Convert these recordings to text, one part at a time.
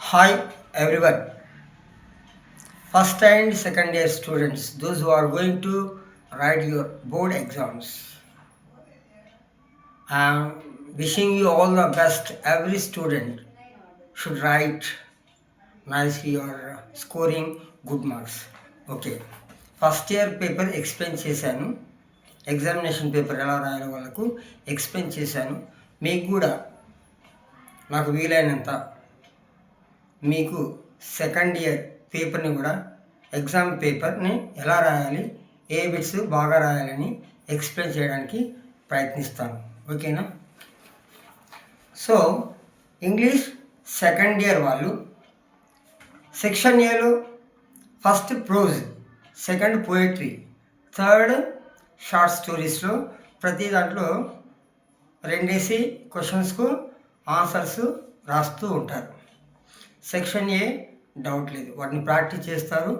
Hi everyone, first and second year students, those who are going to write your board exams. I'm wishing you all the best. Every student should write nicely or scoring good marks. Okay, first year paper explain చేశాను. Examination paper ఎలా రాయాలో వాళ్ళకు explain చేశాను. మీకు కూడా నాకు వీలైనంత మీకు సెకండ్ ఇయర్ పేపర్ని కూడా ఎగ్జామ్ పేపర్ని ఎలా రాయాలి, ఏ బిట్స్ బాగా రాయాలని ఎక్స్ప్లెయిన్ చేయడానికి ప్రయత్నిస్తాను. ఓకేనా? సో ఇంగ్లీష్ సెకండ్ ఇయర్ వాళ్ళు సెక్షన్ ఏలో first prose, second poetry, third short స్టోరీస్లో ప్రతి దాంట్లో రెండేసి క్వశ్చన్స్కు ఆన్సర్స్ రాస్తూ ఉంటారు. సెక్షన్ ఏ డౌట్ లేదు, వాటిని ప్రాక్టీస్ చేస్తారు,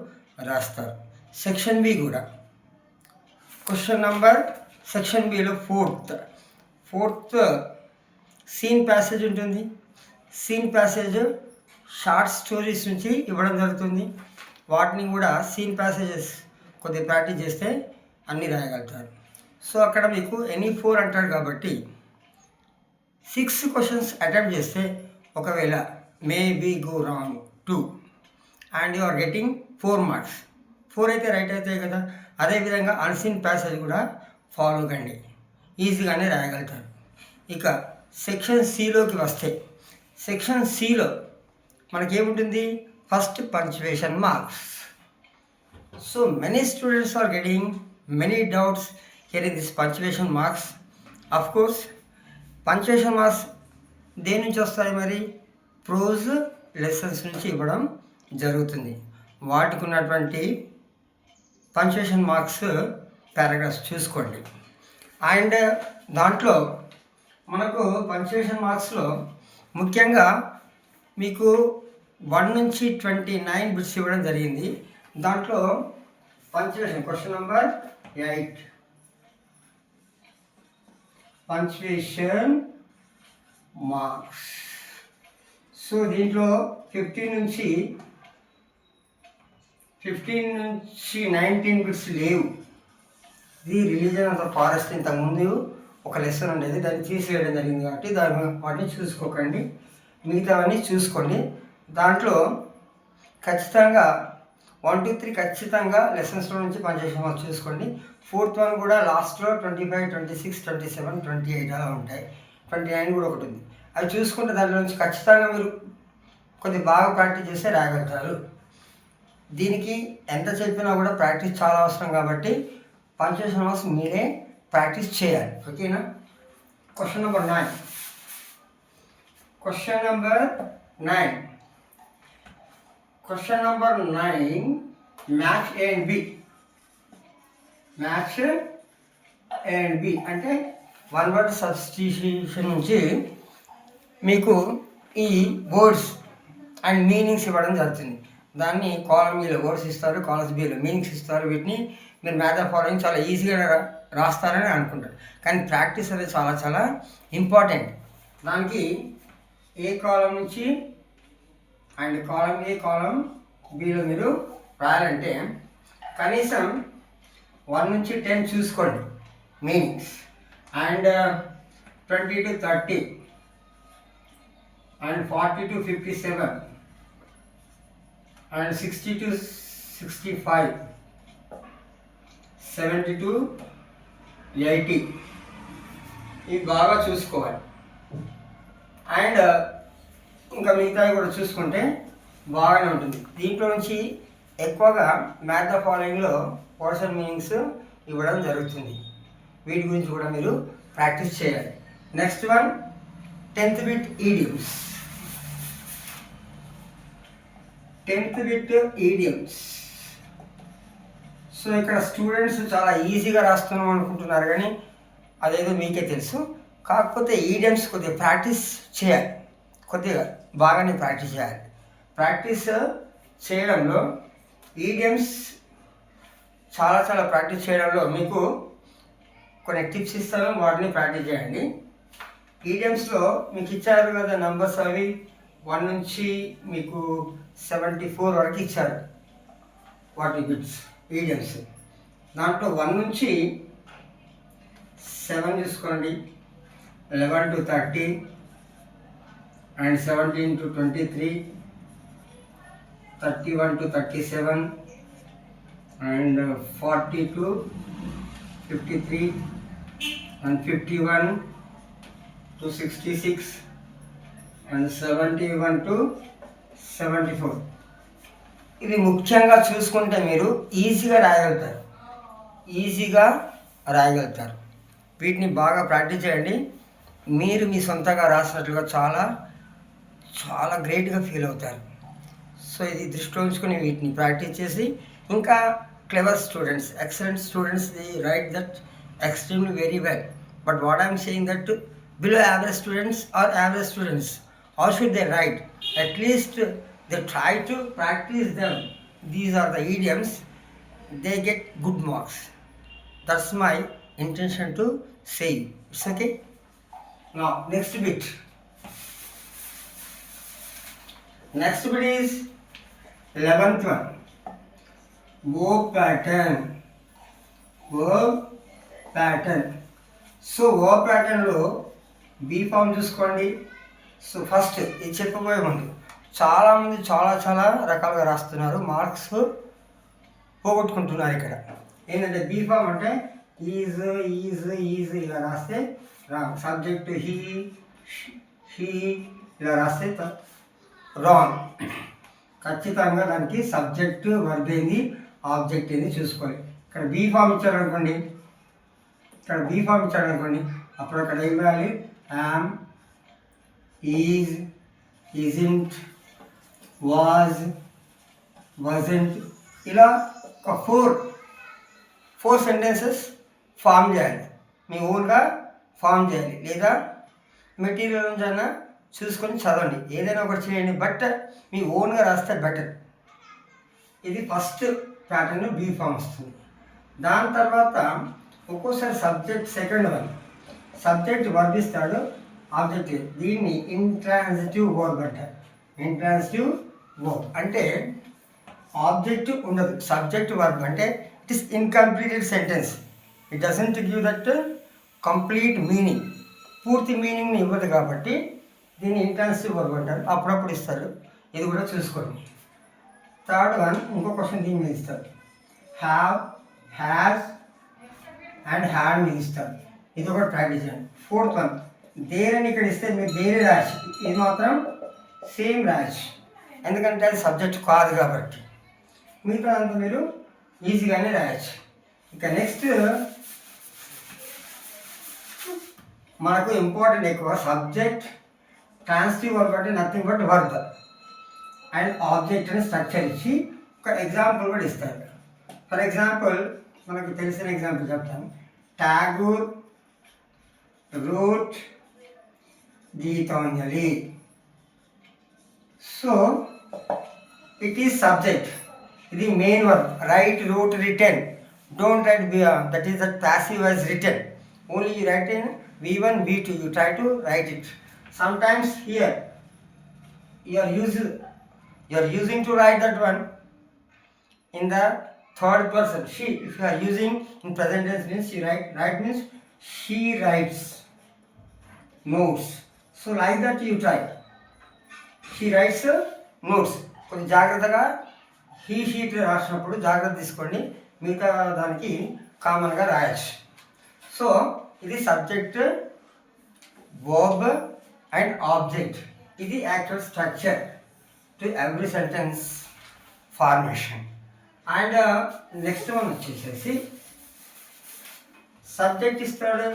రాస్తారు. సెక్షన్ బి కూడా question number section below fourth seen passage ఉంటుంది. సీన్ ప్యాసేజ్ షార్ట్ స్టోరీస్ నుంచి ఇవ్వడం జరుగుతుంది. వాటిని కూడా సీన్ ప్యాసేజెస్ కొద్దిగా ప్రాక్టీస్ చేస్తే అన్నీ రాయగలుగుతారు. సో అక్కడ మీకు ఎనీ 4 అంటాడు కాబట్టి 6 క్వశ్చన్స్ అటెంప్ట్ చేస్తే ఒకవేళ maybe go wrong 2 and you are getting 4 marks. 4 అయితే రైట్ అవుతాయి కదా. అదేవిధంగా అన్సీన్ ప్యాసేజ్ కూడా ఫాలో కండి, ఈజీగానే రాయగలుగుతారు. ఇక సెక్షన్ సిలోకి వస్తే సెక్షన్ సిలో మనకేముంటుంది? First punctuation marks. So many students are getting many doubts here in this punctuation marks. Of course punctuation marks దేని నుంచి వస్తాయి? మరి ప్రోజ్ లెసన్స్ నుంచి ఇవ్వడం జరుగుతుంది. వాటికి ఉన్నటువంటి పంక్చువేషన్ మార్క్స్ పారాగ్రాఫ్స్ చూసుకోండి. అండ్ దాంట్లో మనకు పంక్చువేషన్ మార్క్స్లో ముఖ్యంగా మీకు 1 నుంచి 29 బిట్స్ ఇవ్వడం జరిగింది. దాంట్లో punctuation question number 8 punctuation marks. So దీంట్లో 15 నుంచి 19 బిట్స్ లేవు. ఇది రిలీజన్ ఆఫ్ ద ఫారెస్ట్ ఇంతకుముందు ఒక లెసన్ ఉండేది, దాన్ని తీసివేయడం జరిగింది కాబట్టి వాటిని చూసుకోకండి, మిగతావన్నీ చూసుకోండి. దాంట్లో ఖచ్చితంగా 1, 2, 3 ఖచ్చితంగా లెసన్స్లో నుంచి పంక్చువేషన్ మార్క్స్ చూసుకోండి. 4th వన్ కూడా లాస్ట్లో 25, 26, 27, 28 అలా ఉంటాయి. 29 కూడా ఒకటి ఉంది. అవి చూసుకుంటే దాంట్లో నుంచి ఖచ్చితంగా మీరు కొద్దిగా బాగా ప్రాక్టీస్ చేస్తే రాయగలుగుతారు. దీనికి ఎంత చెప్పినా కూడా ప్రాక్టీస్ చాలా అవసరం కాబట్టి పంక్చువేషన్ మార్క్స్ మీరే ప్రాక్టీస్ చేయాలి. ఓకేనా? Question number 9 question number 9 match A and B. Match A and B అంటే 1 వర్డ్ సబ్స్టిట్యూషన్ నుంచి మీకు ఈ వర్డ్స్ అండ్ మీనింగ్స్ ఇవ్వడం జరుగుతుంది. దాన్ని కాలమ్ బిలో వర్డ్స్ ఇస్తారు, కాలమ్స్ బిలో మీనింగ్స్ ఇస్తారు. వీటిని మీరు మ్యాథ్ ఫాలోయింగ్ చాలా ఈజీగా రాస్తారని అనుకుంటారు, కానీ ప్రాక్టీస్ అనేది చాలా చాలా ఇంపార్టెంట్. దానికి ఏ కాలం నుంచి and column A column below మీరు రాయాలంటే కనీసం 1 నుంచి 10 చూసుకోండి meanings, and 20 to 30 and 40 to 57 and 60 to 65, 70 to 80 ఇవి బాగా చూసుకోవాలి. అండ్ ఇంకా మిగతావి కూడా చూసుకుంటే బాగానే ఉంటుంది. దీంట్లో నుంచి ఎక్కువగా మ్యాథ్ ద ఫాలోయింగ్లో వర్డ్స్ అండ్ మీనింగ్స్ ఇవ్వడం జరుగుతుంది. వీటి గురించి కూడా మీరు ప్రాక్టీస్ చేయాలి. Next one 10th bit idioms. 10th bit idioms. So ఇక్కడ స్టూడెంట్స్ చాలా ఈజీగా రాస్తున్నాం అనుకుంటున్నారు, కానీ అదేదో మీకే తెలుసు. కాకపోతే ఈడియమ్స్ కొద్దిగా ప్రాక్టీస్ చేయాలి, కొద్దిగా బాగానే ప్రాక్టీస్ చేయాలి. ప్రాక్టీస్ చేయడంలో ఈడియమ్స్ చాలా ప్రాక్టీస్ చేయడంలో మీకు కొన్ని టిప్స్ ఇస్తాను, వాటిని ప్రాక్టీస్ చేయండి. ఈడియమ్స్లో మీకు ఇచ్చారు కదా నంబర్స్, అవి 1 నుంచి మీకు 74 వరకు ఇచ్చారు 40 బిట్స్ ఈడియమ్స్. దాంట్లో 1 నుంచి 7 చూసుకోండి, 11 to 30 and 17 to 23, 31 to 37 and 40 to 53 and 51 to 66 and 71 to 74. ఇవి ముఖ్యంగా చూసుకుంటే మీరు ఈజీగా రాయగలుగుతారు. వీటిని బాగా ప్రాక్టీస్ చేయండి. మీరు మీ సొంతంగా రాసినట్లుగా చాలా చాలా గ్రేట్గా ఫీల్ అవుతారు. సో ఇది దృష్టిలో ఉంచుకొని వీటిని ప్రాక్టీస్ చేసి, ఇంకా clever students, excellent students, they right that extremely very well. But what I am saying that below average students or average students, how should they write? At least they try to practice them. These are the idioms. They get good marks. That's my intention to say. It's okay. Now next bit. Next bit is 11th one. Verb pattern. So verb ప్యాటర్న్లో be form చూసుకోండి. So first ఇది చెప్పబోయే ముందు చాలామంది చాలా రకాలుగా రాస్తున్నారు, marks పోగొట్టుకుంటున్నారు. ఇక్కడ ఏంటంటే బీ ఫామ్ అంటే ఈజ్ ఇలా రాస్తే సబ్జెక్ట్ హీ ఇలా రాస్తే రాంగ్. ఖచ్చితంగా దానికి సబ్జెక్టు, వర్బ్ ఏంది, ఆబ్జెక్ట్ ఏంది చూసుకోవాలి. ఇక్కడ బీ ఫామ్ ఇచ్చారనుకోండి, అప్పుడు అక్కడ ఏం రాయాలి? యామ్, ఈజ్, ఈజింట్, వాజ్, వజంట్, ఇలా ఒక ఫోర్ సెంటెన్సెస్ ఫామ్ చేయాలి. మీ ఓన్గా ఫామ్ చేయాలి, లేదా మెటీరియల్ నుంచి అయినా చూసుకొని చదవండి, ఏదైనా ఒకటి చేయండి. బట్ మీ ఓన్గా రాస్తే బెటర్. ఇది ఫస్ట్ ప్యాటర్న్ బీ ఫామ్ వస్తుంది. దాని తర్వాత ఒక్కోసారి subject second one, subject verb ఇస్తాడు, ఆబ్జెక్ట్. దీన్ని ఇంట్రాన్సిటివ్ వర్బ్ అంటారు. ఇంట్రాన్సిటివ్ వర్బ్ అంటే ఆబ్జెక్ట్ ఉండదు, సబ్జెక్ట్ వర్బ్ అంటే it is incompleted sentence. It doesn't give that complete meaning, పూర్తి మీనింగ్ని ఇవ్వదు. కాబట్టి దీన్ని ఇంట్రాన్సిటివ్ వర్బ్ అంటారు. అప్పుడప్పుడు ఇస్తారు, ఇది కూడా చూసుకోండి. థర్డ్ వన్ ఇంకో క్వశ్చన్ దీని మీద ఇస్తారు. హ్యావ్, హ్యాస్ అండ్ హ్యాడ్ మీద ఇస్తారు. ఇది ఒకటి ప్రాక్టీస్ చేయండి. ఫోర్త్ వన్ దేర్ అని ఇక్కడ ఇస్తే మీరు దేరే రాయచ్చు, ఇది మాత్రం సేమ్ రాయచ్చు, ఎందుకంటే అది సబ్జెక్ట్ కాదు కాబట్టి. మిగతా అంతా మీరు ఈజీగానే రాయచ్చు. ఇక నెక్స్ట్ మనకు ఇంపార్టెంట్ ఎక్కువ సబ్జెక్ట్, ట్రాన్సిటివ్ వర్బ్ అంటే nothing but verb and object అని స్ట్రక్చర్ ఇచ్చి ఒక ఎగ్జాంపుల్ కూడా ఇస్తారు. ఫర్ ఎగ్జాంపుల్ మనకు తెలిసిన ఎగ్జాంపుల్ చెప్తాను. Tagore wrote Gitanjali. So it is subject, ఇది main verb. Write, wrote, written. Don't write that is the passive as written. Only you write in V1, V2. You try to write it. Sometimes here you are using to write that one in the third person. She, if you are using in present tense means she write means she writes notes. So like that you try. She writes notes. కొంచెం జాగ్రత్తగా he she it రాసినప్పుడు జాగ్రత్త తీసుకోండి, మిగతా దానికి కామన్గా రాయచ్చు. So ఇది సబ్జెక్ట్, వర్బ్ అండ్ ఆబ్జెక్ట్. ఇది actual structure to every sentence formation. And next one వచ్చేసేసి సబ్జెక్ట్ ఇస్తాడు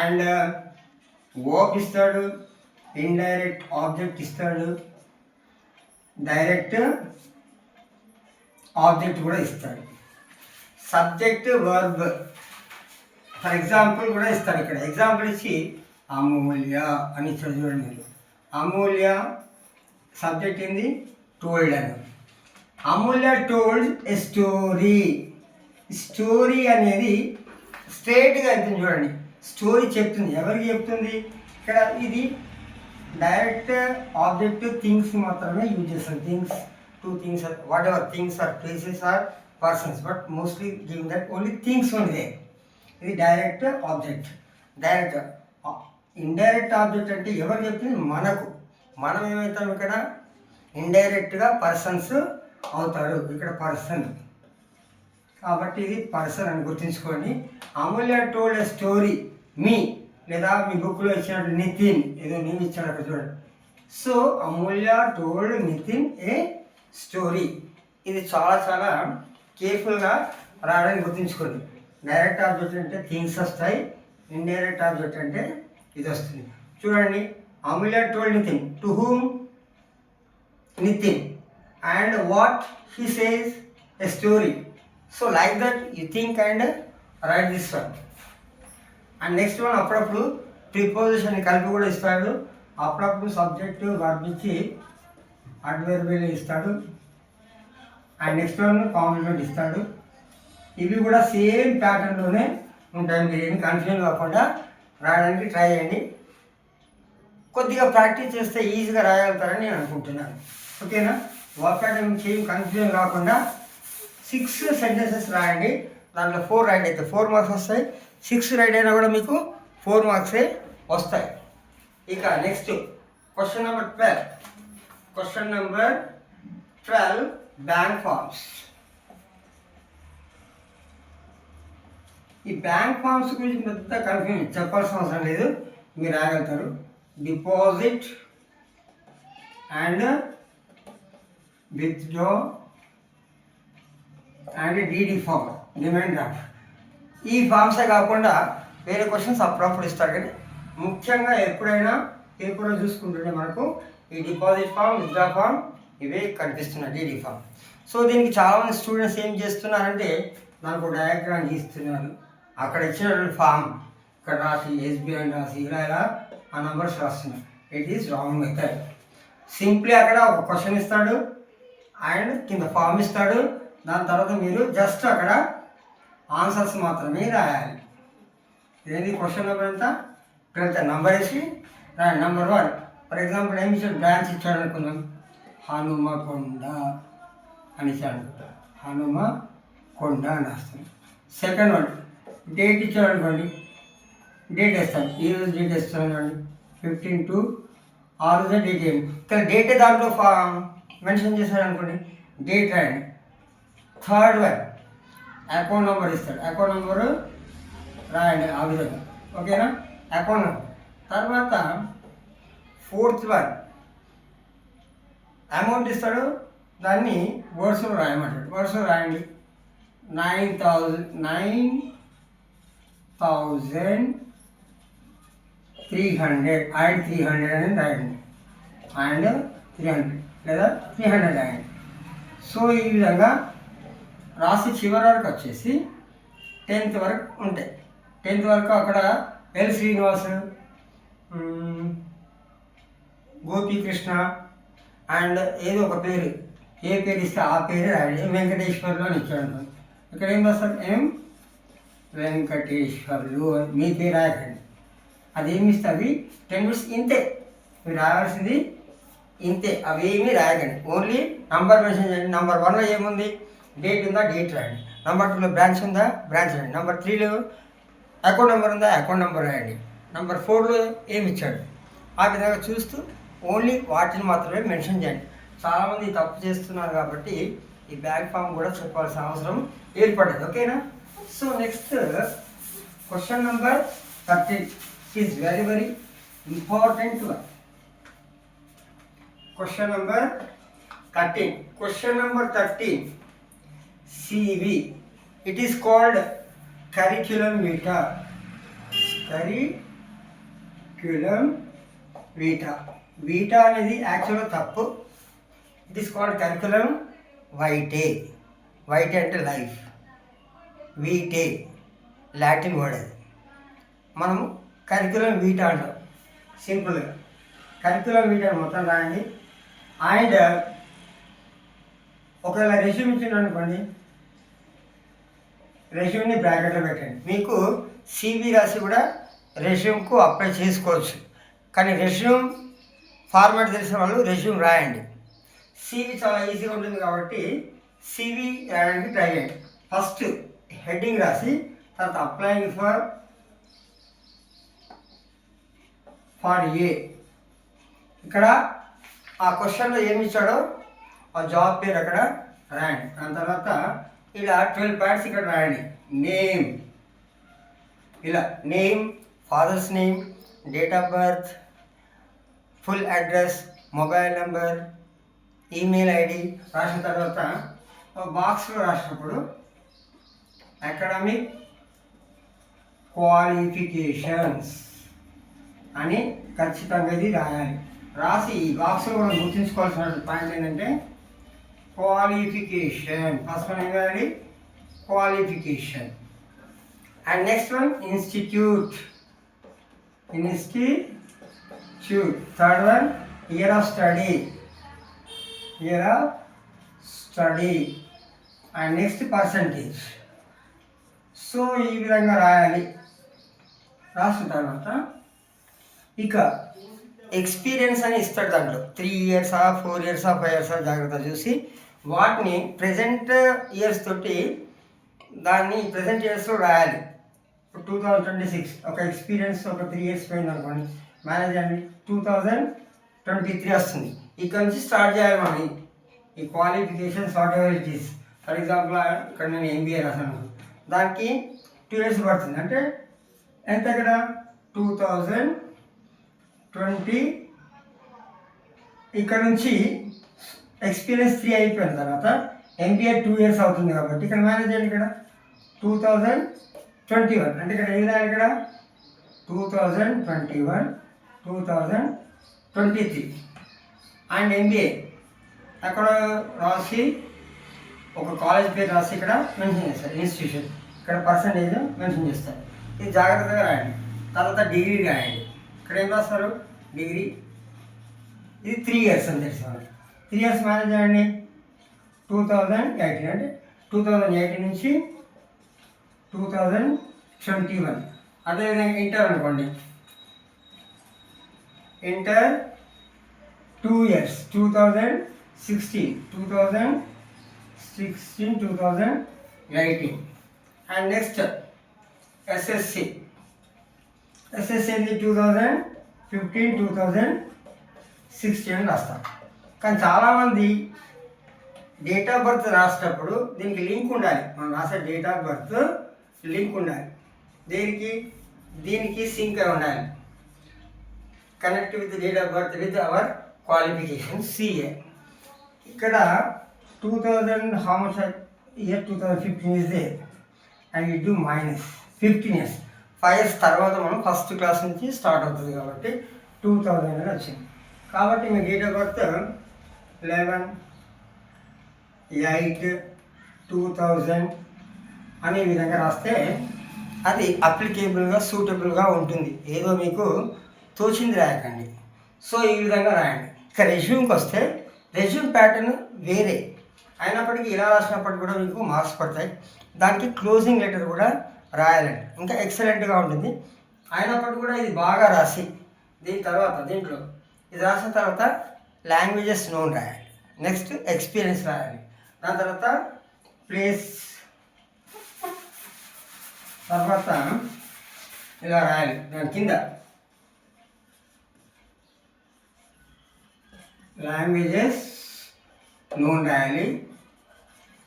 అండ్ వర్బ్ ఇస్తాడు, ఇండైరెక్ట్ ఆబ్జెక్ట్ ఇస్తాడు, డైరెక్ట్ ఆబ్జెక్ట్ కూడా ఇస్తాడు. సబ్జెక్ట్, వర్బ్, ఫర్ ఎగ్జాంపుల్ కూడా ఇస్తాడు. ఇక్కడ ఎగ్జాంపుల్ ఇచ్చి అమూల్య అని ఇచ్చాడు చూడండి మీరు. అమూల్య సబ్జెక్ట్ ఏంది? టోల్డ్ అని. అమూల్య టోల్డ్ ఎ స్టోరీ. స్టోరీ అనేది స్ట్రేట్గా వెళ్తుంది చూడండి. స్టోరీ చెప్తుంది, ఎవరికి చెప్తుంది? ఇక్కడ ఇది డైరెక్ట్ ఆబ్జెక్ట్ థింగ్స్ మాత్రమే యూజ్ చేస్తాం. Things, two things, whatever things or places or persons, but mostly giving that only things only. ఇది direct object. Direct indirect object అంటే ఎవరు చెప్పింది? మనకు. మనం ఏమవుతాం ఇక్కడ? ఇండైరెక్ట్గా పర్సన్స్ అవుతారు. ఇక్కడ పర్సన్ కాబట్టి ఇది పర్సన్ అని గుర్తుంచుకోండి. అమూల్య టోల్డ్ ఎ స్టోరీ మీ, లేదా మీ బుక్లో ఇచ్చినట్టు నితిన్, ఏదో నేను ఇచ్చాను అక్కడ చూడండి. So Amulya told Nitin a story. ఇది చాలా చాలా కేర్ఫుల్గా రాయడానికి గుర్తుంచుకోండి. డైరెక్ట్ ఆబ్జెక్ట్ అంటే థింగ్స్ వస్తాయి, ఇండైరెక్ట్ ఆబ్జెక్ట్ అంటే ఇది వస్తుంది. చూడండి, Amulya told Nitin, to whom? Nitin. And what he says? A story. So like that you think and write this one. And next one, అప్పుడప్పుడు ప్రిపోజిషన్ కలిపి కూడా ఇస్తాడు. అప్పుడప్పుడు సబ్జెక్టు వర్బ్ ఇచ్చి అడ్వర్బియల్ ఇస్తాడు. అండ్ నెక్స్ట్ వన్ కాంప్లిమెంట్ ఇస్తాడు. ఇవి కూడా సేమ్ ప్యాటర్న్లోనే ఉంటాయి. మీరు ఏమి కన్ఫ్యూజన్ కాకుండా రాయడానికి ట్రై చేయండి. కొద్దిగా ప్రాక్టీస్ చేస్తే ఈజీగా రాయగలుగుతారని నేను అనుకుంటున్నాను. ఓకేనా? వర్క్ ప్యాటర్న్ ఏం కన్ఫ్యూజన్ కాకుండా 6 సెంటెన్సెస్ రాయండి. దాంట్లో 4 రైట్ అయితే 4 మార్క్స్ వస్తాయి. 6 రైట్ అయినా కూడా మీకు 4 మార్క్సే వస్తాయి. ఇక next question number 12. Question number 12, bank forms. ఈ బ్యాంక్ ఫార్మ్స్ గురించి పెద్ద కన్ఫ్యూజన్ చెప్పాల్సిన అవసరం లేదు, మీరు రాయగలుగుతారు. Deposit and withdraw and DD form, demand draft. ఈ ఫార్మ్సే కాకుండా వేరే క్వశ్చన్స్ అప్పుడప్పుడు ఇస్తారు. కానీ ముఖ్యంగా ఎప్పుడైనా పేపర్లో చూసుకుంటుంటే మనకు ఈ డిపాజిట్ ఫామ్, విత్డ్రా ఫామ్ ఇవే కనిపిస్తున్నాయి, డీడీ ఫామ్. సో దీనికి చాలామంది స్టూడెంట్స్ ఏం చేస్తున్నారంటే దానికి ఒక డయాగ్రామ్ గీస్తున్నారు. అక్కడ ఇచ్చినటువంటి ఫామ్ ఇక్కడ రాసి ఎస్బీఐ అని రాసి ఇలా ఆ నెంబర్స్ రాస్తున్నారు. It is wrong method. Simply అక్కడ ఒక క్వశ్చన్ ఇస్తాడు అండ్ కింద ఫామ్ ఇస్తాడు. దాని తర్వాత మీరు జస్ట్ అక్కడ ఆన్సర్స్ మాత్రమే రాయాలి. ఏంటి క్వశ్చన్ నెంబర్ ఎంత? 12 నంబర్ వేసి రాయండి. నెంబర్ 1 ఫర్ ఎగ్జాంపుల్ ఏమి ఇచ్చాడు? బ్రాంచ్ ఇచ్చాడు అనుకుందాం. హనుమకొండ అని ఇచ్చాడు అనుకుంటా. హనుమకొండ అని రాస్తాం. సెకండ్ వన్ డేట్ ఇచ్చాడు అనుకోండి, డేట్ వేస్తాం. ఈరోజు డేట్ వేస్తాం అనుకోండి, 15/2. ఆ రోజే డేట్ వేయండి. ఇక్కడ డేటే దాంట్లో మెన్షన్ చేశాడు అనుకోండి, డేట్ రాయండి. థర్డ్ వన్ అకౌంట్ నెంబర్ ఇస్తాడు, అకౌంట్ నెంబరు రాయండి ఆ విధంగా. ఓకేనా? Account number. తర్వాత ఫోర్త్ వన్ అమౌంట్ ఇస్తాడు, దాన్ని వర్డ్స్లో రాయమంటాడు. వర్డ్స్లో రాయండి. 9,300 అండ్ 300 అని రాయండి. అండ్ 300 లేదా 300 రాయండి. సో ఈ విధంగా రాసి చివరి వరకు వచ్చేసి 10th వరకు ఉంటాయి. 10th వరకు అక్కడ ఎల్ శ్రీనివాస్, గోపీకృష్ణ అండ్ ఏదో ఒక పేరు, ఏ పేరు ఇస్తే ఆ పేరు రాయండి. వెంకటేశ్వర్లు అని ఇచ్చాడు అనుకోండి, ఇక్కడ ఏం రాస్తారు? ఎం వెంకటేశ్వర్లు మీ పేరు రాయకండి. అదేమి ఇస్తే అవి 10 minutes ఇంతే, మీరు రాయాల్సింది ఇంతే. అవి ఏమీ రాయకండి, ఓన్లీ నంబర్ మెన్షన్ చేయండి. నెంబర్ 1లో ఏముంది? డేట్ ఉందా? డేట్ రాయండి. నెంబర్ 2లో బ్రాంచ్ ఉందా? బ్రాంచ్ రాయండి. నెంబర్ 3లో అకౌంట్ నెంబర్ ఉందా? అకౌంట్ నెంబర్ రాయండి. నెంబర్ 4లో ఏమి ఇచ్చాడు? ఆ విధంగా చూస్తూ ఓన్లీ వాటిని మాత్రమే మెన్షన్ చేయండి. చాలామంది తప్పు చేస్తున్నారు కాబట్టి ఈ బ్యాక్ ఫామ్ కూడా చెప్పాల్సిన అవసరం ఏర్పడేది. ఓకేనా? So next question number 13 is very very important one. Question number 13. Question number 13 CV. It is called curriculum vitae. Curriculum vitae. Vita అనేది యాక్చువల్గా తప్పు. It is called curriculum vitae. Vitae అంటే లైఫ్, వీటే లాటిన్ వర్డ్ అది. మనము curriculum Vita అంటాం సింపుల్గా. Curriculum Vita మొత్తం రాయండి. అండ్ ఒకవేళ రెజ్యూమ్ ఇచ్చింది అనుకోండి, రెజ్యూమ్ని బ్రాకెట్లో పెట్టండి. మీకు CV రాసి కూడా రెజ్యూమ్కు అప్లై చేసుకోవచ్చు. కానీ రెజ్యూమ్ ఫార్మాట్ తెలిసిన వాళ్ళు రెజ్యూమ్ రాయండి. సివి చాలా ఈజీగా ఉంటుంది కాబట్టి సివి రాయడానికి ట్రై చేయండి. ఫస్ట్ హెడ్డింగ్ రాసి తర్వాత అప్లయింగ్ ఫర్ ఏ, ఇక్కడ ఆ క్వశ్చన్లో ఏమి ఇచ్చాడో ఆ జాబ్ పేరు అక్కడ రాయండి. దాని తర్వాత ఇలా 12 పాయింట్స్ ఇక్కడ రాయండి. నేమ్, ఇలా name, father's name, date of birth, full address, mobile number, email ID రాసిన తర్వాత బాక్స్లో రాసినప్పుడు అకాడమిక్ క్వాలిఫికేషన్స్ అని ఖచ్చితంగా ఇది రాయాలి. రాసి ఈ బాక్స్లో కూడా గుర్తుంచుకోవాల్సిన పాయింట్ ఏంటంటే క్వాలిఫికేషన్. ఫస్ట్ వన్ ఏం రాయాలి? Qualification. And next one institute. Third one year of study. And next percentage. So ఈ విధంగా రాయాలి. రాసిన తర్వాత ఇక ఎక్స్పీరియన్స్ అని ఇస్తాడు. దాంట్లో 3 years 4 years 5 years జాగ్రత్త చూసి వాటిని ప్రజెంట్ ఇయర్స్ తోటి దాన్ని ప్రజెంట్ ఇయర్స్లో రాయాలి. ఇప్పుడు 2026 ఒక ఎక్స్పీరియన్స్ ఒక 3 years పోయింది అనుకోండి, మేనేజ్ అండి 2023 వస్తుంది. ఇక్కడ నుంచి స్టార్ట్ చేయాలి మనం ఈ qualifications what ever it is. For example ఇక్కడ నేను ఎంబీఏ రాసాను, దానికి 2 years పడుతుంది. అంటే ఎంత ఇక్కడ 2020. ఇక్కడ నుంచి ఎక్స్పీరియన్స్ 3 అయిపోయిన తర్వాత ఎంబీఏ 2 years అవుతుంది కాబట్టి ఇక్కడ మేనేజ్ చేయండి. ఇక్కడ 2021 అంటే ఇక్కడ ఏం రాయాలి? ఇక్కడ 2021, 2023 అండ్ ఎంబీఏ అక్కడ రాసి ఒక కాలేజ్ పేరు రాసి ఇక్కడ మెన్షన్ చేస్తారు. ఇన్స్టిట్యూషన్ ఇక్కడ పర్సంటేజ్ మెన్షన్ చేస్తారు. ఇది జాగ్రత్తగా రాయండి. తర్వాత డిగ్రీ రాయండి. ఇక్కడ ఏం రాస్తారు? డిగ్రీ. ఇది 3 years అని తెలిసి మనకి 3 years మేనేజ్ చేయండి. 2018 అంటే 2018 నుంచి 2021. అదేవిధంగా ఇంటర్ అనుకోండి, inter 2 years 2016, 2018. And next SSC అనేది 2015, 2016 అని రాస్తాం. కానీ చాలామంది డేట్ ఆఫ్ బర్త్ రాసేటప్పుడు దీనికి లింక్ ఉండాలి. మనం రాసే డేట్ ఆఫ్ బర్త్ లింక్ ఉండాలి. దీనికి సింక్ అయి ఉండాలి. Connect with date of birth with our qualification CA. ఇక్కడ 2000 how much year 2015 is there and you do minus 15 years. 5 years తర్వాత మనం ఫస్ట్ క్లాస్ నుంచి స్టార్ట్ అవుతుంది కాబట్టి 2000 అని వచ్చింది. కాబట్టి మీ డేట్ ఆఫ్ బర్త్ 11/8/2000 అనే విధంగా రాస్తే అది అప్లికేబుల్గా సూటబుల్గా ఉంటుంది. ఏదో మీకు తోచింది రాయకండి. సో ఈ విధంగా రాయండి. ఇక రెజ్యూమ్కి వస్తే రెజ్యూమ్ ప్యాటర్న్ వేరే అయినప్పటికీ ఇలా రాసినప్పటికీ కూడా మీకు మార్క్స్ పడతాయి. దానికి క్లోజింగ్ లెటర్ కూడా రాయాలండి. ఇంకా ఎక్సలెంట్గా ఉంటుంది. అయినప్పటికీ కూడా ఇది బాగా రాసి దీంట్లో ఇది రాసిన తర్వాత లాంగ్వేజెస్ నోన్ రాయాలి. నెక్స్ట్ ఎక్స్పీరియన్స్ రాయాలి. దాని తర్వాత ప్లేస్, తర్వాత ఇలా రాయాలి. దాని కింద లాంగ్వేజెస్ నోన్ రాయాలి.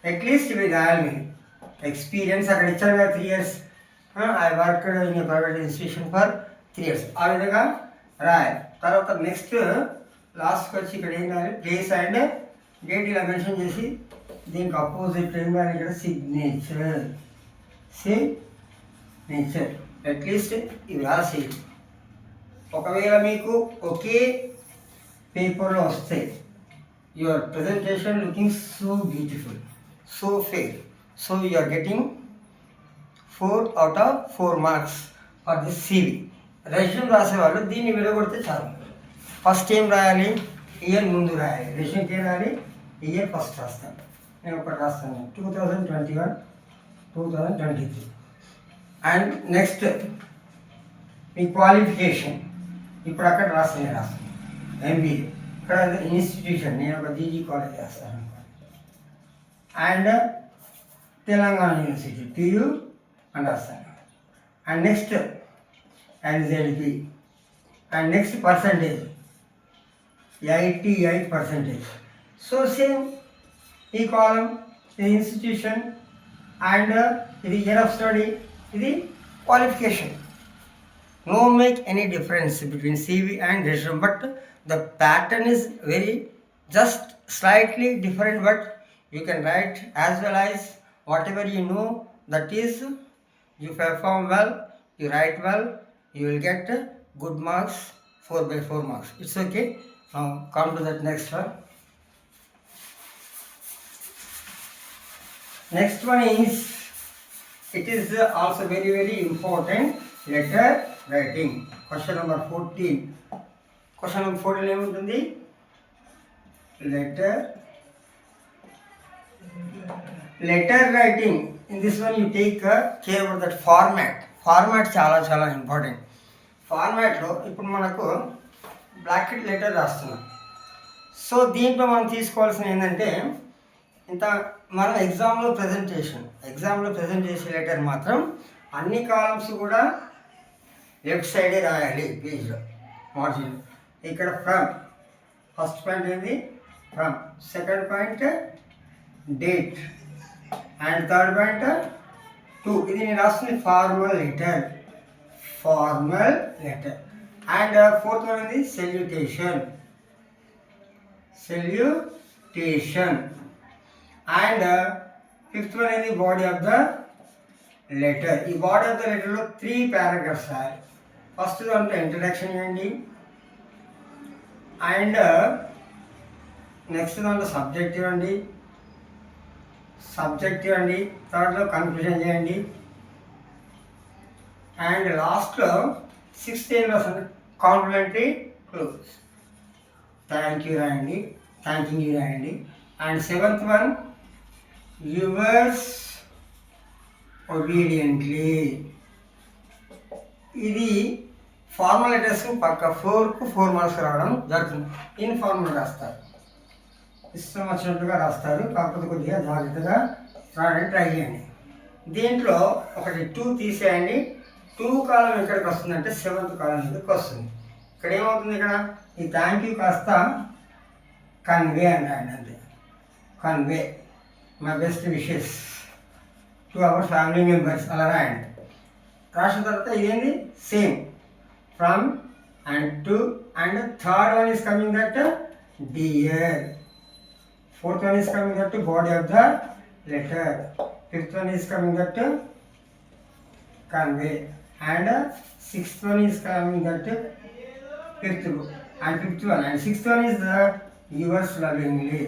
అట్లీస్ట్ ఇవి రాయాలి. మీరు ఎక్స్పీరియన్స్ అక్కడ ఇచ్చారు కదా 3 years, I worked in a private institution for 3 years ఆ విధంగా రాయాలి. తర్వాత నెక్స్ట్ లాస్ట్కి వచ్చి ఇక్కడ ఏం రాయాలి? ప్లేస్ అండ్ డేట్ ఇలా మెన్షన్ చేసి దీనికి అపోజిట్ ఏం రాయాలి? ఇక్కడ సిగ్నేచర్ అట్లీస్ట్ ఇవి రాసి ఒకవేళ మీకు ఒకే పేపర్లో వస్తే your presentation looking so beautiful, so fair, so you are getting 4 out of 4 marks for this CV. Resume రాసేవాళ్ళు దీన్ని విడగొడితే చాలు. ఫస్ట్ ఏం రాయాలి? ఇయర్ ముందు రాయాలి. రెజ్యూమ్కి ఏం రాయాలి? ఇయర్ ఫస్ట్ రాస్తాను. నేను ఒకటి రాస్తాను 2021, 2023. అండ్ నెక్స్ట్ మీ క్వాలిఫికేషన్ ఇప్పుడు అక్కడ రాస్తాను. ఎంబీఏ ఇక్కడ ఇన్స్టిట్యూషన్ నేను ఒక జీజీ కాలేజ్ చేస్తాను అండ్ తెలంగాణ యూనివర్సిటీ టీయూ అని రాస్తాను and next NZP and next percentage 88%. So same ఈ కాలం ఇది ఇన్స్టిట్యూషన్ అండ్ ఇది ఇయర్ ఆఫ్ స్టడీ ఇది qualification. No make any difference between CV and resume, but the pattern is very just slightly different, but you can write as well as whatever you know, that is you perform well, you write well, you will get good marks, 4/4 marks. It's okay. Now come to that next one. Next one is, it is also very important, letter writing. Question number 14. Question number 14 ఏముంటుంది? Letter writing. In this one you take care about that format. Format చాలా important. ఫార్మాట్లో ఇప్పుడు మనకు bracket letter రాస్తున్నాం. So దీంట్లో మనం తీసుకోవాల్సిన ఏంటంటే ఇంత మనం ఎగ్జామ్లో ప్రజెంట్ చేసే లెటర్ మాత్రం అన్ని కాలమ్స్ కూడా లెఫ్ట్ సైడే రాయాలి పేజ్లో మార్జిన్. ఇక్కడ ఫ్రమ్ ఫస్ట్ పాయింట్ ఏంది from, second point date and third point to. ఇది నేను రాస్తుంది formal letter and fourth one ఇది సెల్యూటేషన్ అండ్ ఫిఫ్త్ వన్ ఇది బాడీ ఆఫ్ ద లెటర్. ఈ బాడీ ఆఫ్ ద లెటర్లో 3 పారాగ్రాఫ్స్ రాయాలి. ఫస్ట్ దాంట్లో ఇంట్రడక్షన్ ఇవ్వండి అండ్ నెక్స్ట్ దాంట్లో సబ్జెక్ట్ ఇవ్వండి, థర్డ్లో కన్క్లూజన్ చేయండి అండ్ లాస్ట్లో 6th ఏం రాస్తుంది కాంప్లిమెంటరీ క్లోజ్. థ్యాంకింగ్ యూ రాయండి and 7th one yours obediently. ఇది ఫార్మల్ లెటర్స్ పక్క 4కు 4 మార్క్స్ రావడం జరుగుతుంది. ఇన్ఫార్మల్ రాస్తారు, ఇష్టం వచ్చినట్టుగా రాస్తారు, కాకపోతే కొద్దిగా జాగ్రత్తగా రాయడానికి ట్రై చేయండి. దీంట్లో ఒకటి 2 తీసేయండి. 2 కాలం ఎక్కడికి వస్తుందంటే 7th కాలం దగ్గరికి వస్తుంది. ఇక్కడ ఏమవుతుంది, ఇక్కడ ఈ థ్యాంక్ యూ కాస్త కన్వే అని రాయండి అంతే. Convey my best wishes to our family members అలా రాయండి. రాసిన తర్వాత ఇదేంటి same from and to and third one is coming that dear, fourth one is coming that body of the letter, fifth one is coming that convey and 6th one is coming that fifth and sixth one is the yours lovingly.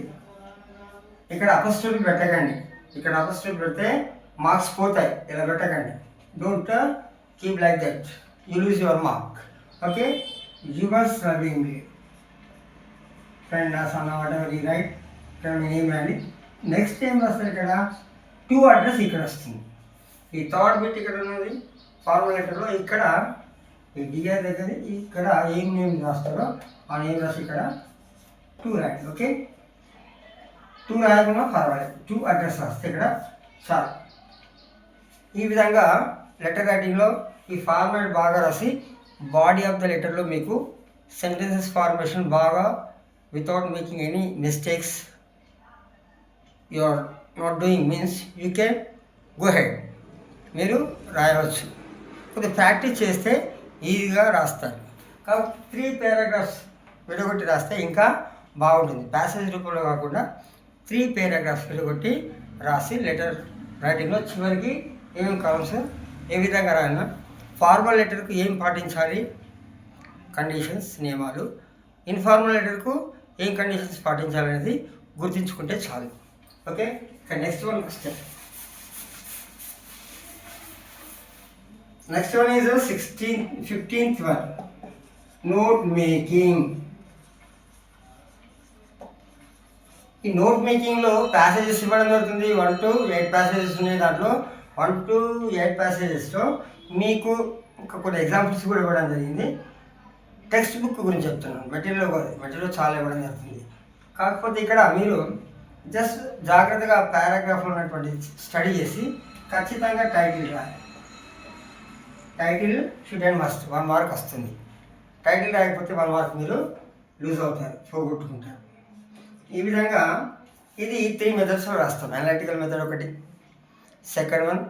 ఇక్కడ apostrophe పెట్టకండి, ఇక్కడ apostrophe పెడితే marks పోతాయి, ఇలా పెట్టకండి. Don't keep like that, you lose your mark. Okay, yours lovingly friend son what ever you right, ఇక్కడ name రాయండి. Next ఏం రాస్తారు, ఇక్కడ 2 అడ్రస్ ఇక్కడ వస్తుంది. ఈ థర్డ్ బిట్ ఇక్కడ ఉన్నది ఫార్మల్ లెటర్లో. ఇక్కడ ఈ డిఆర్ దగ్గర ఇక్కడ ఏం నేమ్ రాస్తారో ఆ నేమ్ రాసి ఇక్కడ 2 రాయండి. ఓకే, 2 రాయకుండా పర్వాలేదు, 2 అడ్రస్ రాస్తే ఇక్కడ చాలు. ఈ విధంగా లెటర్ రైటింగ్లో ఈ ఫార్మాట్ బాగా రాసి బాడీ ఆఫ్ ద లెటర్లో మీకు సెంటెన్సెస్ ఫార్మేషన్ బాగా without making any mistakes you are not doing means you can go head, మీరు రాయవచ్చు. కొద్దిగా ప్రాక్టీస్ చేస్తే ఈజీగా రాస్తారు. కాబట్టి 3 పారాగ్రాఫ్స్ విడగొట్టి రాస్తే ఇంకా బాగుంటుంది. ప్యాసేజ్ రూపంలో కాకుండా 3 పారాగ్రాఫ్స్ విడగొట్టి రాసి లెటర్ రైటింగ్లో చివరికి ఏమేమి కావాల్సి ఏ విధంగా రాయాలన్నా, ఫార్మల్ లెటర్కు ఏం పాటించాలి కండిషన్స్ నియమాలు, ఇన్ఫార్మల్ లెటర్కు ఏం కండిషన్స్ పాటించాలనేది గుర్తుంచుకుంటే చాలు. ఓకే, ఇక next one question. Next one is 15th one, note making. ఈ నోట్ మేకింగ్లో ప్యాసేజెస్ ఇవ్వడం జరుగుతుంది. 1 to 8 ప్యాసేజెస్ ఉన్నాయి. దాంట్లో 1 to 8 ప్యాసేజెస్లో మీకు కొన్ని ఎగ్జాంపుల్స్ కూడా ఇవ్వడం జరిగింది. టెక్స్ట్ బుక్ గురించి చెప్తున్నాను. మెటీరియల్ చాలా ఇవ్వడం జరుగుతుంది. కాకపోతే ఇక్కడ మీరు జస్ట్ జాగ్రత్తగా పారాగ్రాఫ్లో ఉన్నటువంటి స్టడీ చేసి ఖచ్చితంగా టైటిల్ రాయాలి. Title should and must 1 mark వస్తుంది. టైటిల్ రాయకపోతే 1 మార్క్ మీరు లూజ్ అవుతారు, పోగొట్టుకుంటారు. ఈ విధంగా ఇది 3 మెథడ్స్లో రాస్తాం. అనలిటికల్ మెథడ్ ఒకటి, second one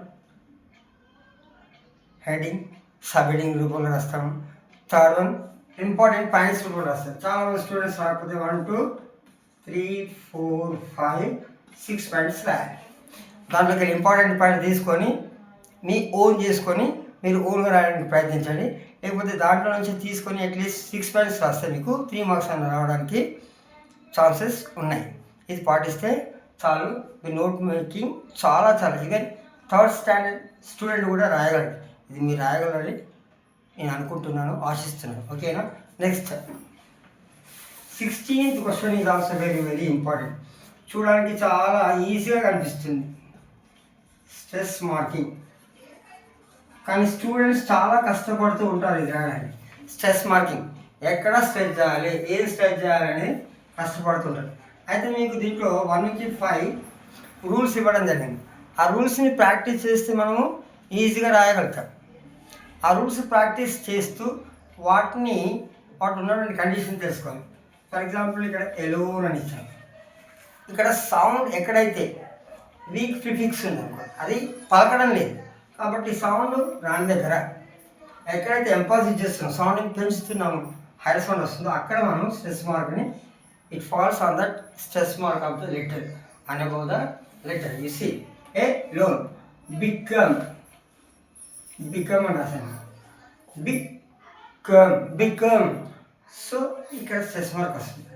heading sub heading రూపంలో రాస్తాము, థర్డ్ వన్ ఇంపార్టెంట్ పాయింట్స్ రూపంలో రాస్తాం. చాలామంది స్టూడెంట్స్ రాకపోతే 1 2 3 4 5 6 పాయింట్స్ రాయాలి. దాంట్లోకి ఇంపార్టెంట్ పాయింట్ తీసుకొని మీ ఓన్ చేసుకొని మీరు ఓన్గా రాయడానికి ప్రయత్నించండి. లేకపోతే దాంట్లో నుంచి తీసుకొని అట్లీస్ట్ 6 పాయింట్స్ రాస్తే మీకు 3 మార్క్స్ అన్న రావడానికి ఛాన్సెస్ ఉన్నాయి. ఇది పాటిస్తే చాలు. మీ నోట్ మేకింగ్ చాలా ఈవెన్ 3rd స్టాండర్డ్ స్టూడెంట్ కూడా రాయగలరు. ఇది మీరు రాయగలరని నేను అనుకుంటున్నాను, ఆశిస్తున్నాను. ఓకేనా? Next 16th question is also very very important. చూడడానికి చాలా ఈజీగా కనిపిస్తుంది, స్ట్రెస్ మార్కింగ్. కానీ స్టూడెంట్స్ చాలా కష్టపడుతూ ఉంటారు ఇది రాయడానికి. స్ట్రెస్ మార్కింగ్ ఎక్కడ స్ట్రెచ్ చేయాలి, ఏం స్ట్రెచ్ చేయాలని కష్టపడుతుంటారు. అయితే మీకు దీంట్లో 1 నుంచి 5 రూల్స్ ఇవ్వడం జరిగింది. ఆ రూల్స్ని ప్రాక్టీస్ చేస్తే మనము ఈజీగా రాయగలుగుతాం. ఆ రూల్స్ ప్రాక్టీస్ చేస్తూ వాటి ఉన్నటువంటి కండిషన్ తెలుసుకోవాలి. ఫర్ ఎగ్జాంపుల్ ఇక్కడ ఎలోన్ అని ఇచ్చాను. ఇక్కడ సౌండ్ ఎక్కడైతే వీక్ ప్రిఫిక్స్ ఉందనుకో అది పలకడం లేదు, కాబట్టి సౌండ్ రాని దగ్గర ఎక్కడైతే ఎంపాసిట్ చేస్తున్నాం, సౌండ్ని పెంచుతున్నాము, హైర్ సౌండ్ వస్తుందో అక్కడ మనం స్ట్రెస్ మార్క్ని it falls on that stress mark of the letter and above the letter. You see alone become అని రాసాను, బికమ్. సో ఇక్కడ స్ట్రెస్ మార్క్ వస్తుంది.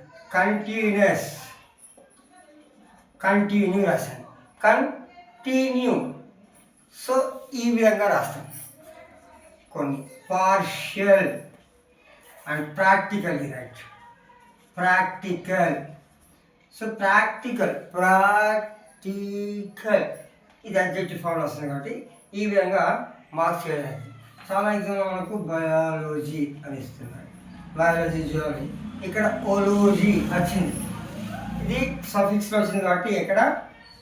కంటిన్యూ రాశాను, కంటిన్యూ. సో ఈ విధంగా రాస్తాం. కొన్ని partial and practical write, practical. So practical ఇది అడ్జెక్టివ్ ఫామ్ వస్తుంది కాబట్టి ఈ విధంగా మార్క్స్ చేయడానికి. చాలా ఎగ్జామ్లో మనకు బయాలజీ అని ఇస్తున్నాడు, బయాలజీ జువాలజీ. ఇక్కడ ఓలోజీ వచ్చింది, ఇది సఫిక్స్లో వచ్చింది కాబట్టి ఇక్కడ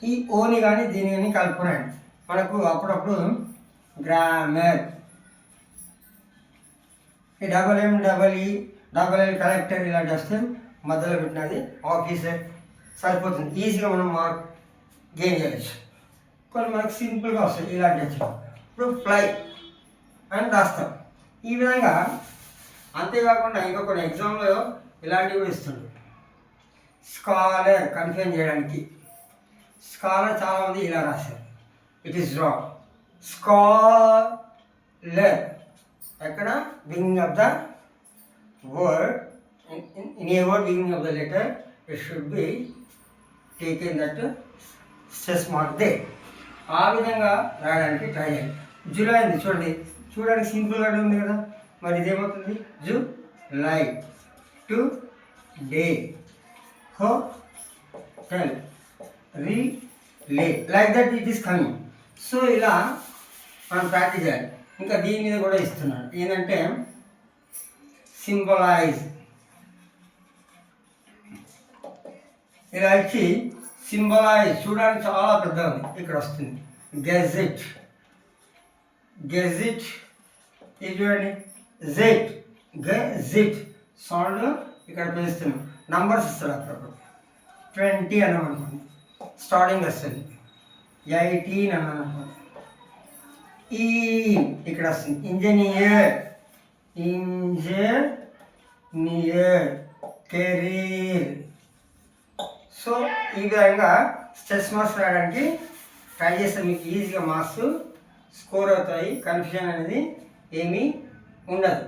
ఈ ఓని కానీ దీని కానీ కలుపుకున్నాడు. మనకు అప్పుడప్పుడు గ్రామర్, ఈ డబల్ కలెక్టర్ ఇలాంటి వస్తే మధ్యలో పెట్టినది ఆఫీసర్ సరిపోతుంది. ఈజీగా మనం మార్క్ గెయిన్ చేయవచ్చు. కొన్ని మనకు సింపుల్గా వస్తాయి ఇలాంటి వచ్చాయి. ఇప్పుడు ఫ్లై అని రాస్తాం ఈ విధంగా. అంతేకాకుండా ఇంకా కొన్ని ఎగ్జామ్లో ఇలాంటివి కూడా ఇస్తుండ్రు. స్కాలర్ కన్ఫ్యూజ్ చేయడానికి స్కాలర్ చాలామంది ఇలా రాశారు, ఇట్ ఈస్ రాంగ్. స్కాలర్ ఎక్కడ beginning of the word, in a word beginning of the letter it should be taken that stress mark they. ఆ విధంగా రాయడానికి ట్రై చేయండి. జూలై ఉంది చూడడానికి సింపుల్గా ఉంది కదా, మరి ఇదేమవుతుంది? July today hotel really like that it is coming. So ఇలా మనం ప్రాక్టీస్ చేయాలి. ఇంకా దీని మీద కూడా ఇస్తున్నాను ఏంటంటే సింబలైజ్. ఇలా ఇచ్చి సింబలైజ్ చూడడానికి చాలా పెద్దగా ఉంది, ఇక్కడ వస్తుంది. గెజిట్ ఇది చూడండి, గెజిట్ సౌండ్ ఇక్కడ పెంచుతున్నాం. నంబర్స్ ఇస్తారు అప్పుడప్పుడు 20 అన్నాం అనుకోండి, స్టార్టింగ్ వస్తుంది 18 అన్నాను అనుకోండి, ఈ ఇక్కడ వస్తుంది ఇంజనీర్, కెరీర్. సో ఈ విధంగా స్ట్రెస్ మార్క్స్ రాయడానికి ట్రై చేస్తే మీకు ఈజీగా మార్క్స్ స్కోర్ అవుతాయి. కన్ఫ్యూజన్ అనేది ఏమీ ఉండదు.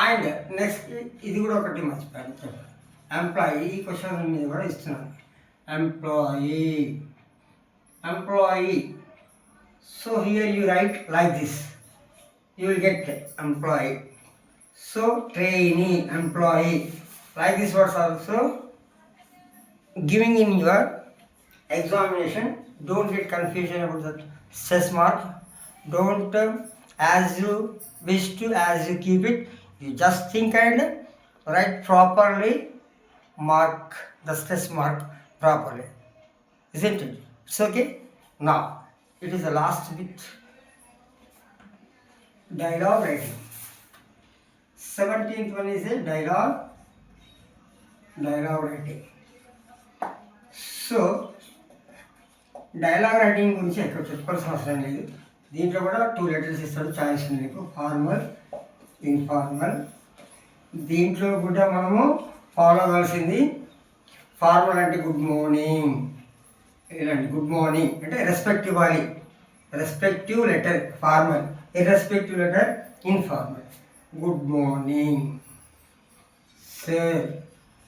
అండ్ నెక్స్ట్ ఇది కూడా ఒకటి మర్చిపోయాను, ఎంప్లాయీ. ఈ క్వశ్చన్ మీద కూడా ఇస్తున్నాను. Employee. So here you right like this, you will get employee. So trainee, employee, like this words also giving in your examination. Don't get confusion about the stress mark. Don't as you wish to, as you keep it, You just think and write properly, mark the stress mark properly. Isn't it? It's okay. Now, it is the last bit. Dialogue writing. 17th one is a dialogue writing. So, dialogue writing గురించి ఎక్కువ చెప్పాల్సిన అవసరం లేదు. దీంట్లో కూడా 2 letters ఇస్తాడు, choice ఉంది మీకు, ఫార్మల్, ఇన్ఫార్మల్. దీంట్లో కూడా మనము ఫాలో అవ్వాల్సింది ఫార్మల్ అంటే గుడ్ మార్నింగ్, ఇలాంటి గుడ్ మార్నింగ్ అంటే రెస్పెక్ట్ ఇవ్వాలి, respective letter formal, irrespective letter informal. Good morning sir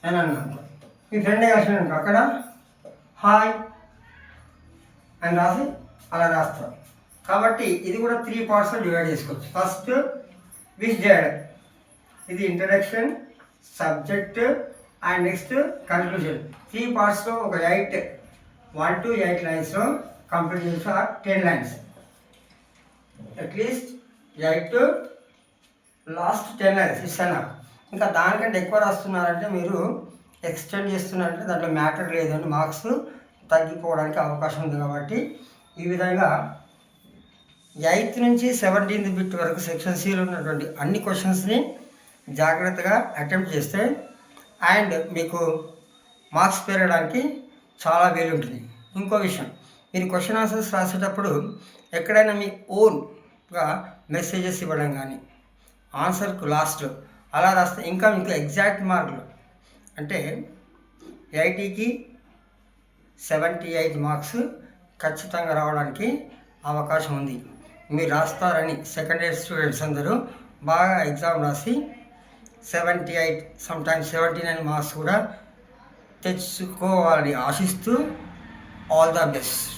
అని అన్నాను. మీ ఫ్రెండ్ కలిసిన అక్కడ హాయ్ అని రాసి అలా రాస్తాం. కాబట్టి ఇది కూడా 3 పార్ట్స్లో డివైడ్ చేసుకోవచ్చు. ఫస్ట్ విచ్ డేడ్, ఇది introduction, subject and next conclusion. 3 పార్ట్స్లో ఒక 1 to 8 లైన్స్లో కంప్లీట్ చేసి 10 lines, at least 8 to last 10 lines ఇస్తాను. ఇంకా దానికంటే ఎక్కువ రాస్తున్నారంటే మీరు ఎక్స్టెండ్ చేస్తున్నారంటే దాంట్లో మ్యాటర్ లేదండి, మార్క్స్ తగ్గిపోవడానికి అవకాశం ఉంది. కాబట్టి ఈ విధంగా 8th నుంచి 17th బిట్ వరకు సెక్షన్ సిలో ఉన్నటువంటి అన్ని క్వశ్చన్స్ని జాగ్రత్తగా అటెంప్ట్ చేస్తే అండ్ మీకు మార్క్స్ పెరగడానికి చాలా వీలుంటుంది. ఇంకో విషయం, మీరు క్వశ్చన్ ఆన్సర్స్ రాసేటప్పుడు ఎక్కడైనా మీ ఓన్గా మెసేజెస్ ఇవ్వడం కానీ ఆన్సర్కు లాస్ట్లో అలా రాస్తే ఇంకా మీకు ఎగ్జాక్ట్ మార్కులు అంటే 80కి 78 మార్క్స్ ఖచ్చితంగా రావడానికి అవకాశం ఉంది. మీరు రాస్తారని సెకండ్ ఇయర్ స్టూడెంట్స్ అందరూ బాగా ఎగ్జామ్ రాసి 78 సమ్టైమ్స్ 79 మార్క్స్ కూడా తెచ్చుకోవాలని ఆశిస్తూ ఆల్ ద బెస్ట్.